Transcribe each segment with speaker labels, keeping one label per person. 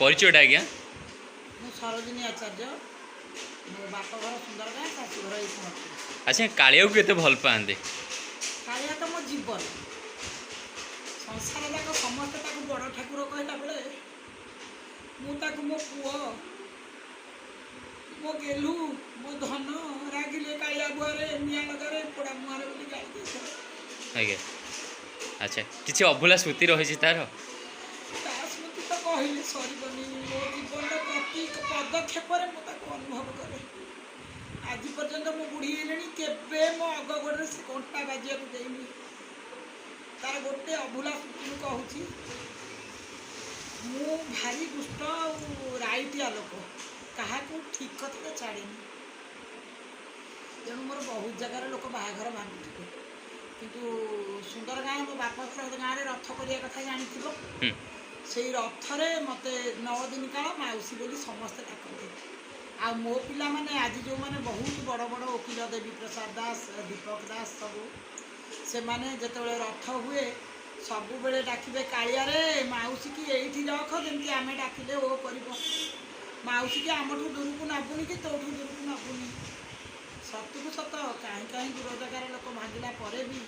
Speaker 1: परिचयटा आज्ञा
Speaker 2: ମୁଁ ସରୋଜିନୀ ଆଚାର୍ଯ୍ୟ। ମୋ ବାପ ଘର ସୁନ୍ଦରଗାଁ, ଶାଶୁଘର ଏଇ କୁମାରପୁର।
Speaker 1: अच्छा कालिया को केते भल पाते?
Speaker 2: କାଳିଆ ତ ମୋ ଜୀବନ। ସଂସାର ଯାକ ସମସ୍ତେ ତାକୁ ବଡ଼ ଠାକୁର କହିଲା ବେଳେ ମୁଁ ତାକୁ ମୋ ପୁଅ, ମୋ ଗେଲୁ, ମୋ ଧନ, ରାଗିଲେ କାଳିଆ ବୁଆରେ, ନିଆଁ ଲଗାରେ, ପୋଡ଼ା ମୁହଁରେ ବୋଲି ଗାଳି ଦେଇଥାଏ।
Speaker 1: ଆଜ୍ଞା। अच्छा किसी अभुला स्मृति रही तार?
Speaker 2: ତା ସ୍ମୃତି ତ କହିଲେ ସରିବନି। ମୋ ଜୀବନର ପ୍ରତି ପଦକ୍ଷେପରେ ମୁଁ ତାକୁ ଅନୁଭବ କରେ। ଆଜି ପର୍ଯ୍ୟନ୍ତ ମୁଁ ବୁଢ଼ୀ ହେଲିଣି, କେବେ ମୋ ଅଗଗୋଡ଼ରେ ସେ କଣ୍ଟା ବାଜିବାକୁ ଦେଇନି। ତାର ଗୋଟେ ଅଭୁଲା ସ୍ମୃତି ମୁଁ କହୁଛି। ମୁଁ ଭାରି ଦୁଷ୍ଟ ଆଉ ରାଇଟିଆ ଲୋକ, କାହାକୁ ଠିକ୍ କଥାରେ ଛାଡ଼େନି। ତେଣୁ ମୋର ବହୁତ ଜାଗାରେ ଲୋକ ବାହାଘର ଭାଙ୍ଗୁଥିବେ, କିନ୍ତୁ ସୁନ୍ଦରଗାଁ ମୋ ବାପ ଘର ଗାଁରେ ରଥ କରିବା କଥା ଜାଣିଥିବ। ସେଇ ରଥରେ ମୋତେ 9 ଦିନ କାଳ ମାଉସୀ ବୋଲି ସମସ୍ତେ ଡାକନ୍ତି। ଆଉ ମୋ ପିଲାମାନେ ଆଜି ଯେଉଁମାନେ ବହୁତ ବଡ଼ ବଡ଼ ଓକିଲ, ଦେବୀ ପ୍ରସାଦ ଦାସ, ଦୀପକ ଦାସ, ସବୁ ସେମାନେ ଯେତେବେଳେ ରଥ ହୁଏ ସବୁବେଳେ ଡାକିବେ କାଳିଆରେ ମାଉସୀକି ଏଇଠି ରଖ, ଯେମିତି ଆମେ ଡାକିଲେ ଓ କରିବ। ମାଉସୀକି ଆମଠୁ ଦୂରକୁ ନବୁନି କି ତୋଠୁ ଦୂରକୁ ନବୁନି। ସତକୁ ସତ କାହିଁ କାହିଁ ଦୂର ଜାଗାରେ ଲୋକ ଭାଙ୍ଗିଲା ପରେ ବି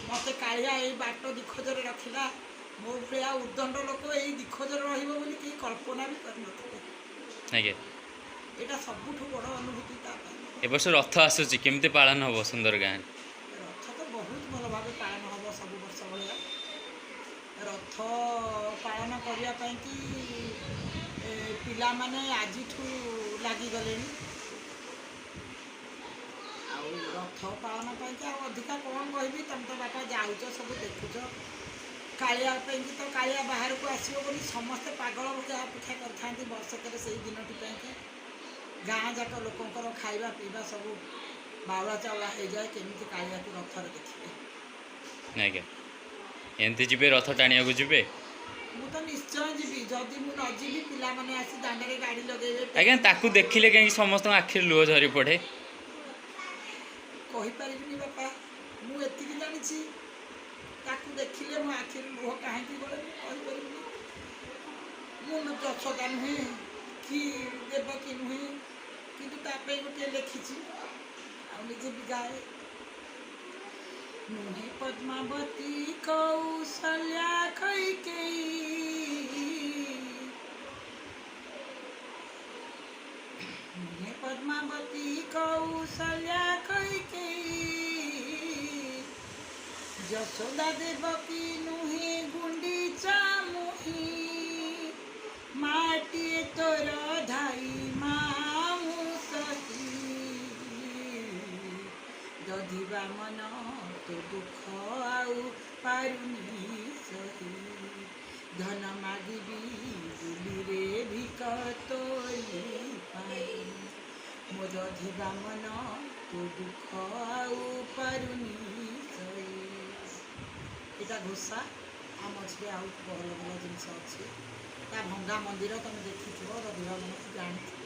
Speaker 2: ମୋତେ କାଳିଆ ଏଇ ବାଟ ଦିଖୋଜରେ ରଖିଲା। ମୋ ଭଳିଆ ଉଦଣ୍ଡ ଲୋକ ଏଇ ଦିଖୋଜରେ ରହିବ ବୋଲି କେହି କଳ୍ପନା ବି କରିନଥିଲେ।
Speaker 1: ଆଜ୍ଞା।
Speaker 2: ଏଇଟା ସବୁଠୁ ବଡ଼ ଅନୁଭୂତି ତା ପାଇଁ।
Speaker 1: ए वर्ष रथ आसूची केमती पालन हम सुंदरगाँ?
Speaker 2: ରଥ ତ ବହୁତ ଭଲ ଭାବେ ପାଳନ ହେବ ସବୁ ବର୍ଷ ଭଳିଆ। ରଥ ପାଳନ କରିବା ପାଇଁକି ପିଲାମାନେ ଆଜିଠୁ ଲାଗିଗଲେଣି। ଆଉ ରଥ ପାଳନ ପାଇଁକି ଆଉ ଅଧିକା କ'ଣ କହିବି, ତମେ ତ ବାପା ଯାଉଛ ସବୁ ଦେଖୁଛ। କାଳିଆ ପାଇଁକି ତ କାଳିଆ ବାହାରକୁ ଆସିବ ବୋଲି ସମସ୍ତେ ପାଗଳ ଭଳିଆ ଅପେକ୍ଷା କରିଥାନ୍ତି ବର୍ଷକରେ ସେଇ ଦିନଟି ପାଇଁକି। ଗାଁ ଯାକ ଲୋକଙ୍କର ଖାଇବା ପିଇବା ସବୁ ବାଉଳା ଚାଉଳା ହେଇଯାଏ, କେମିତି କାଳିଆକୁ ରଥରେ ଦେଖିବେ।
Speaker 1: ଆଜ୍ଞା। ଏମିତି ଯିବେ ରଥ ଟାଣିବାକୁ ଯିବେ?
Speaker 2: ମୁଁ ତ ନିଶ୍ଚୟ ଯିବି। ଯଦି ମୁଁ ନ ଯିବି ପିଲାମାନେ ଆସି ଦାଣ୍ଡରେ ଗାଡ଼ି ଲଗେଇବେ।
Speaker 1: ଆଜ୍ଞା ତାକୁ ଦେଖିଲେ କାହିଁକି ସମସ୍ତଙ୍କ ଆଖିରେ ଲୁହ ଝରି ପଡ଼େ?
Speaker 2: କହିପାରିବିନି ବାପା, ମୁଁ ଏତିକି ଜାଣିଛି ତାକୁ ଦେଖିଲେ ମୋ ଆଖିରେ ଲୁହ କାହିଁକି ଗଳେ ମୁଁ କହିପାରିବିନି। ମୁଁ ଯଶୋଦା ନୁହେଁ କି ଦେବକୀ ନୁହେଁ, କିନ୍ତୁ ତା ପାଇଁ ଗୋଟିଏ ଲେଖିଛି ଆଉ ନିଜେ ବି ଗାଏ। ନୁହେଁ ପଦ୍ମାବତୀ କୌଶଲ୍ୟା କୈକେୟୀ, ନୁହେଁ ପଦ୍ମାବତୀ କୌଶଲ୍ୟା କୈକେୟୀ, ଯଶୋଦା ଦେବକୀ ନୁହେଁ ଗୁଣ୍ଡିଚା ମୁହିଁ, ମାଟିଏ ତୋର ଧାଇ ମାମୁ ସହି, ଦଧିବା ମନ ତୋ ଦୁଃଖ ଆଉ ପାରୁନି ସହି, ଧନ ମାଗିବି ବୁଲିରେ ଭିକ ତୋଳି ପାଇ, ମୋ ଦଧିବା ମନ ତୋ ଦୁଃଖ ଆଉ ପାରୁନି ସହି। ଏଇଟା ଘୋଷା। ଆମ ମଝିରେ ଆଉ ଭଲ ଭଲ ଜିନିଷ ଅଛି। ତା ଭଙ୍ଗା ମନ୍ଦିର ତମେ ଦେଖିଥିବ, ଦଧିବା ମନ ଜାଣିଥିବ।